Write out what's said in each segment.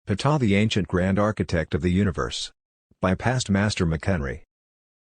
Ptah, the ancient grand architect of the universe. By past master Mchenry.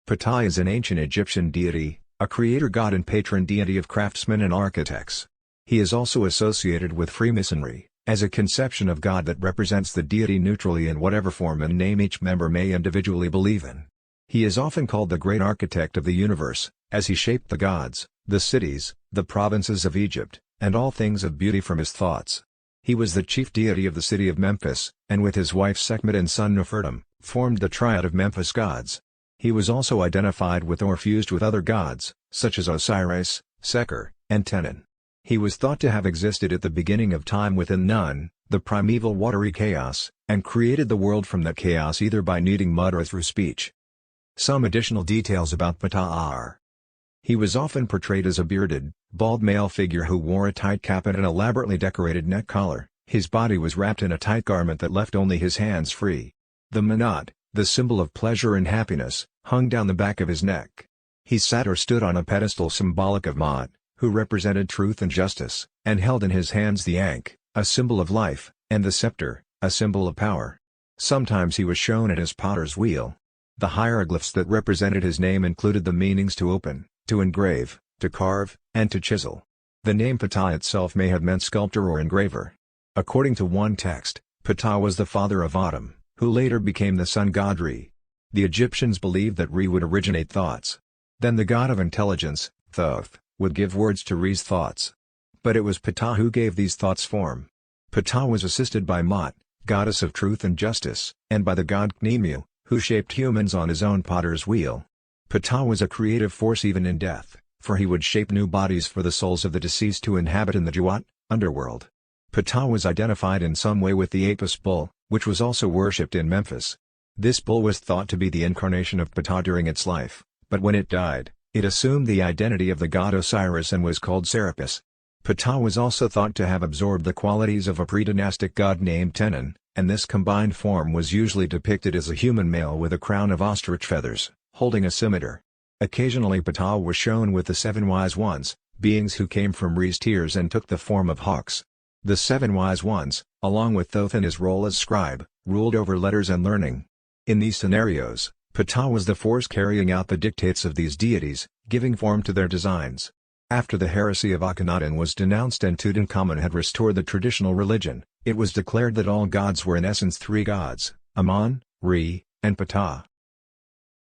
Ptah is an ancient Egyptian deity, a creator god and patron deity of craftsmen and architects. He is also associated with Freemasonry, as a conception of God that represents the deity neutrally in whatever form and name each member may individually believe in. He is often called the great architect of the universe, as he shaped the gods, the cities, the provinces of Egypt, and all things of beauty from his thoughts. He was the chief deity of the city of Memphis, and with his wife Sekhmet and son Nefertum, formed the triad of Memphis gods. He was also identified with or fused with other gods, such as Osiris, Seker, and Tenon. He was thought to have existed at the beginning of time within Nun, the primeval watery chaos, and created the world from that chaos either by kneading mud or through speech. Some additional details about Ptah are: he was often portrayed as a bearded, bald male figure who wore a tight cap and an elaborately decorated neck collar. His body was wrapped in a tight garment that left only his hands free. The manat, the symbol of pleasure and happiness, hung down the back of his neck. He sat or stood on a pedestal symbolic of Ma'at, who represented truth and justice, and held in his hands the ankh, a symbol of life, and the scepter, a symbol of power. Sometimes he was shown at his potter's wheel. The hieroglyphs that represented his name included the meanings to open, to engrave, to carve, and to chisel. The name Ptah itself may have meant sculptor or engraver. According to one text, Ptah was the father of Atum, who later became the sun god Re. The Egyptians believed that Re would originate thoughts. Then the god of intelligence, Thoth, would give words to Re's thoughts. But it was Ptah who gave these thoughts form. Ptah was assisted by Ma'at, goddess of truth and justice, and by the god Khnemu, who shaped humans on his own potter's wheel. Ptah was a creative force even in death, for he would shape new bodies for the souls of the deceased to inhabit in the Jewat, underworld. Ptah was identified in some way with the Apis bull, which was also worshipped in Memphis. This bull was thought to be the incarnation of Ptah during its life, but when it died, it assumed the identity of the god Osiris and was called Serapis. Ptah was also thought to have absorbed the qualities of a pre-dynastic god named Tenon, and this combined form was usually depicted as a human male with a crown of ostrich feathers, holding a scimitar. Occasionally Ptah was shown with the seven wise ones, beings who came from Re's tears and took the form of hawks. The seven wise ones, along with Thoth in his role as scribe, ruled over letters and learning. In these scenarios, Ptah was the force carrying out the dictates of these deities, giving form to their designs. After the heresy of Akhenaten was denounced and Tutankhamun had restored the traditional religion, it was declared that all gods were in essence three gods, Amun, Re, and Ptah.